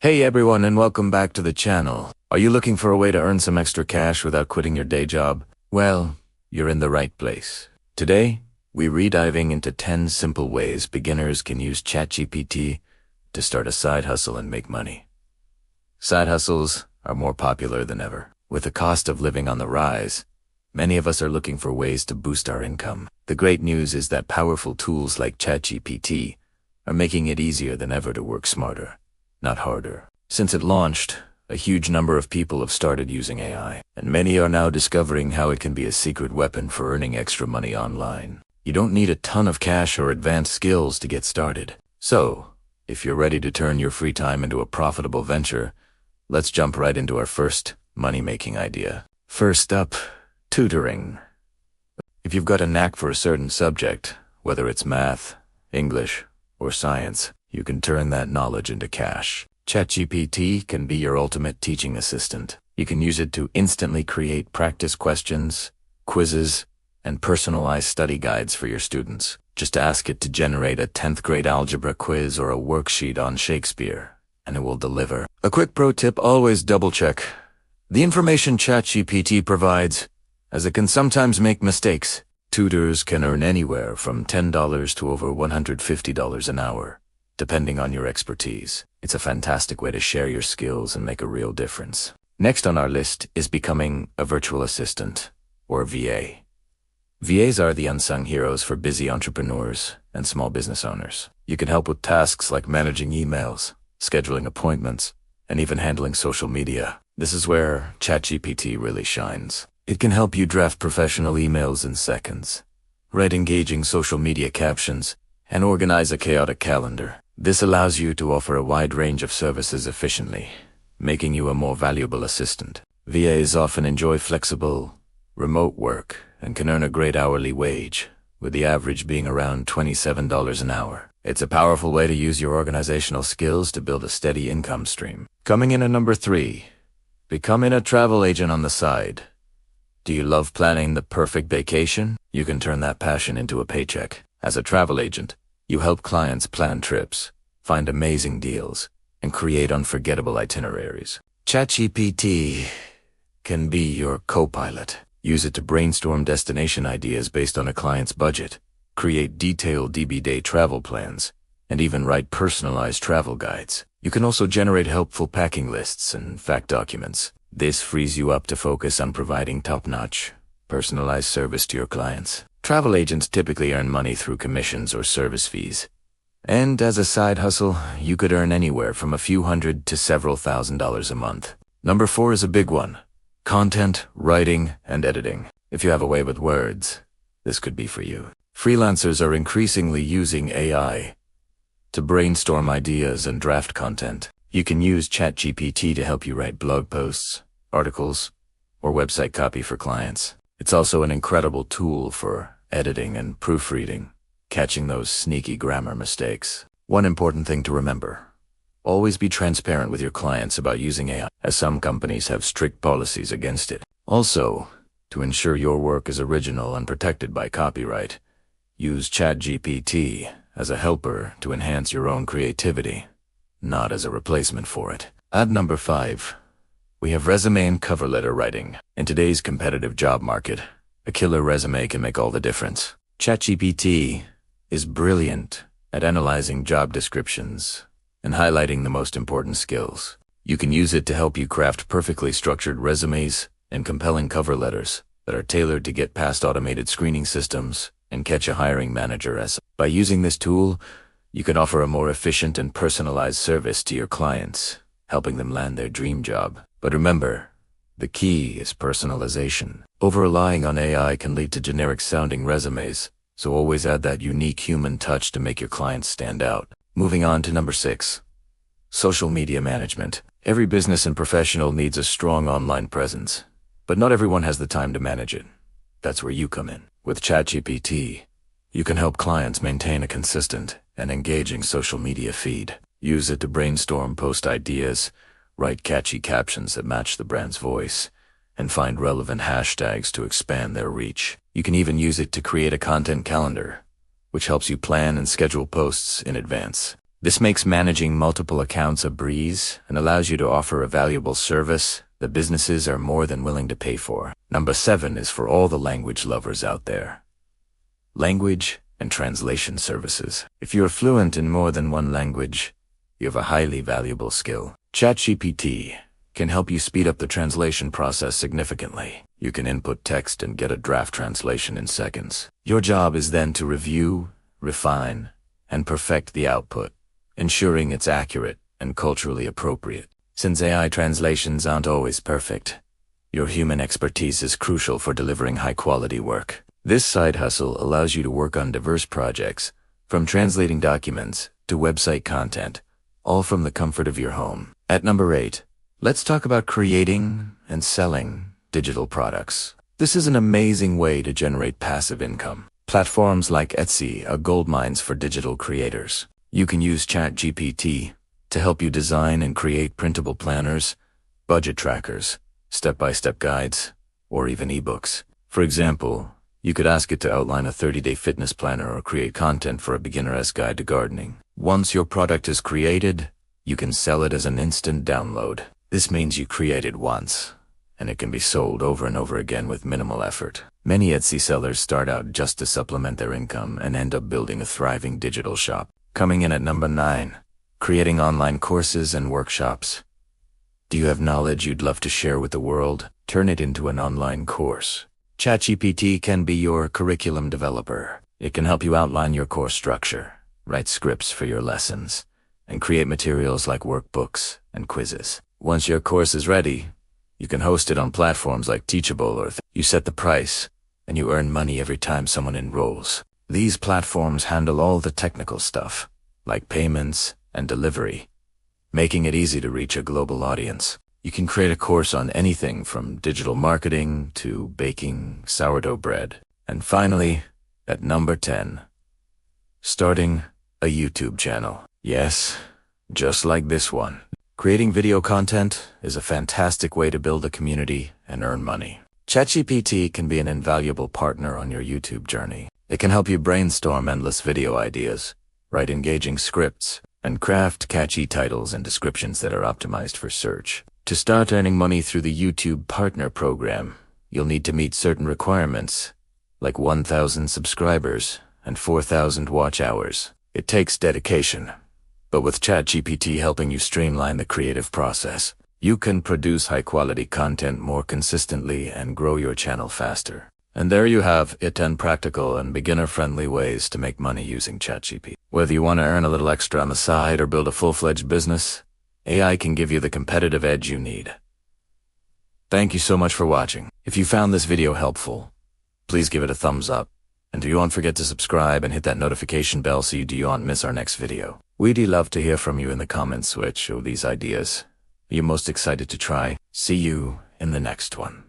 Hey everyone, and welcome back to the channel. Are you looking for a way to earn some extra cash without quitting your day job? Well, you're in the right place. Today, we're rediving into 10 simple ways beginners can use ChatGPT to start a side hustle and make money. Side hustles are more popular than ever. With the cost of living on the rise, many of us are looking for ways to boost our income. The great news is that powerful tools like ChatGPT are making it easier than ever to work smarter, not harder. Since it launched, a huge number of people have started using AI, and many are now discovering how it can be a secret weapon for earning extra money online. You don't need a ton of cash or advanced skills to get started. So, if you're ready to turn your free time into a profitable venture, let's jump right into our first money-making idea. First up, tutoring. If you've got a knack for a certain subject, whether it's math, English, or science, you can turn that knowledge into cash. ChatGPT can be your ultimate teaching assistant. You can use it to instantly create practice questions, quizzes, and personalized study guides for your students. Just ask it to generate a 10th grade algebra quiz or a worksheet on Shakespeare, and it will deliver. A quick pro tip: always double-check the information ChatGPT provides, as it can sometimes make mistakes. Tutors can earn anywhere from $10 to over $150 an hour, depending on your expertise. It's a fantastic way to share your skills and make a real difference. Next on our list is becoming a virtual assistant, or VA. VAs are the unsung heroes for busy entrepreneurs and small business owners. You can help with tasks like managing emails, scheduling appointments, and even handling social media. This is where ChatGPT really shines. It can help you draft professional emails in seconds, write engaging social media captions, and organize a chaotic calendar. This allows you to offer a wide range of services efficiently, making you a more valuable assistant. VAs often enjoy flexible, remote work and can earn a great hourly wage, with the average being around $27 an hour. It's a powerful way to use your organizational skills to build a steady income stream. Coming in at number 3, becoming a travel agent on the side. Do you love planning the perfect vacation? You can turn that passion into a paycheck. As a travel agent, you help clients plan trips, find amazing deals, and create unforgettable itineraries. ChatGPT can be your co-pilot. Use it to brainstorm destination ideas based on a client's budget, create detailed DB-Day travel plans, and even write personalized travel guides. You can also generate helpful packing lists and fact documents. This frees you up to focus on providing top-notch, personalized service to your clients. Travel agents typically earn money through commissions or service fees. And as a side hustle, you could earn anywhere from a few hundred to several $1,000s a month. Number 4 is a big one: content, writing, and editing. If you have a way with words, this could be for you. Freelancers are increasingly using AI to brainstorm ideas and draft content. You can use ChatGPT to help you write blog posts, articles, or website copy for clients. It's also an incredible tool for editing and proofreading, catching those sneaky grammar mistakes. One important thing to remember: always be transparent with your clients about using AI, as some companies have strict policies against it. Also, to ensure your work is original and protected by copyright, use ChatGPT as a helper to enhance your own creativity, not as a replacement for it. At number 5, we have resume and cover letter writing. In today's competitive job market, a killer resume can make all the difference. ChatGPT is brilliant at analyzing job descriptions and highlighting the most important skills. You can use it to help you craft perfectly structured resumes and compelling cover letters that are tailored to get past automated screening systems and catch a hiring manager. By using this tool, you can offer a more efficient and personalized service to your clients, helping them land their dream job. But remember, the key is personalization. Over-relying on AI can lead to generic-sounding resumes, so always add that unique human touch to make your clients stand out. Moving on to number 6, social media management. Every business and professional needs a strong online presence, but not everyone has the time to manage it. That's where you come in. With ChatGPT, you can help clients maintain a consistent and engaging social media feed. Use it to brainstorm post ideas, write catchy captions that match the brand's voice, and find relevant hashtags to expand their reach. You can even use it to create a content calendar, which helps you plan and schedule posts in advance. This makes managing multiple accounts a breeze and allows you to offer a valuable service that businesses are more than willing to pay for. Number 7 is for all the language lovers out there. Language and translation services. If you're fluent in more than one language, you have a highly valuable skill. ChatGPT can help you speed up the translation process significantly. You can input text and get a draft translation in seconds. Your job is then to review, refine, and perfect the output, ensuring it's accurate and culturally appropriate. Since AI translations aren't always perfect, your human expertise is crucial for delivering high-quality work. This side hustle allows you to work on diverse projects, from translating documents to website content, all from the comfort of your home. At number 8, let's talk about creating and selling digital products. This is an amazing way to generate passive income. Platforms like Etsy are goldmines for digital creators. You can use ChatGPT to help you design and create printable planners, budget trackers, step-by-step guides, or even ebooks. For example, you could ask it to outline a 30-day fitness planner or create content for a beginner's guide to gardening. Once your product is created, you can sell it as an instant download. This means you create it once, and it can be sold over and over again with minimal effort. Many Etsy sellers start out just to supplement their income and end up building a thriving digital shop. Coming in at number 9, creating online courses and workshops. Do you have knowledge you'd love to share with the world? Turn it into an online course. ChatGPT can be your curriculum developer. It can help you outline your course structure, write scripts for your lessons, and create materials like workbooks and quizzes. Once your course is ready, you can host it on platforms like Teachable or you set the price, and you earn money every time someone enrolls. These platforms handle all the technical stuff, like payments and delivery, making it easy to reach a global audience. You can create a course on anything from digital marketing to baking sourdough bread. And finally, at number 10, starting a YouTube channel. Yes, just like this one. Creating video content is a fantastic way to build a community and earn money. ChatGPT can be an invaluable partner on your YouTube journey. It can help you brainstorm endless video ideas, write engaging scripts, and craft catchy titles and descriptions that are optimized for search. To start earning money through the YouTube Partner Program, you'll need to meet certain requirements, like 1,000 subscribers and 4,000 watch hours. It takes dedication, but with ChatGPT helping you streamline the creative process, you can produce high-quality content more consistently and grow your channel faster. And there you have it, 10 practical and beginner-friendly ways to make money using ChatGPT. Whether you want to earn a little extra on the side or build a full-fledged business, AI can give you the competitive edge you need. Thank you so much for watching. If you found this video helpful, please give it a thumbs up. And do not forget to subscribe and hit that notification bell so you don't miss our next video. We'd love to hear from you in the comments which of these ideas are you most excited to try. See you in the next one.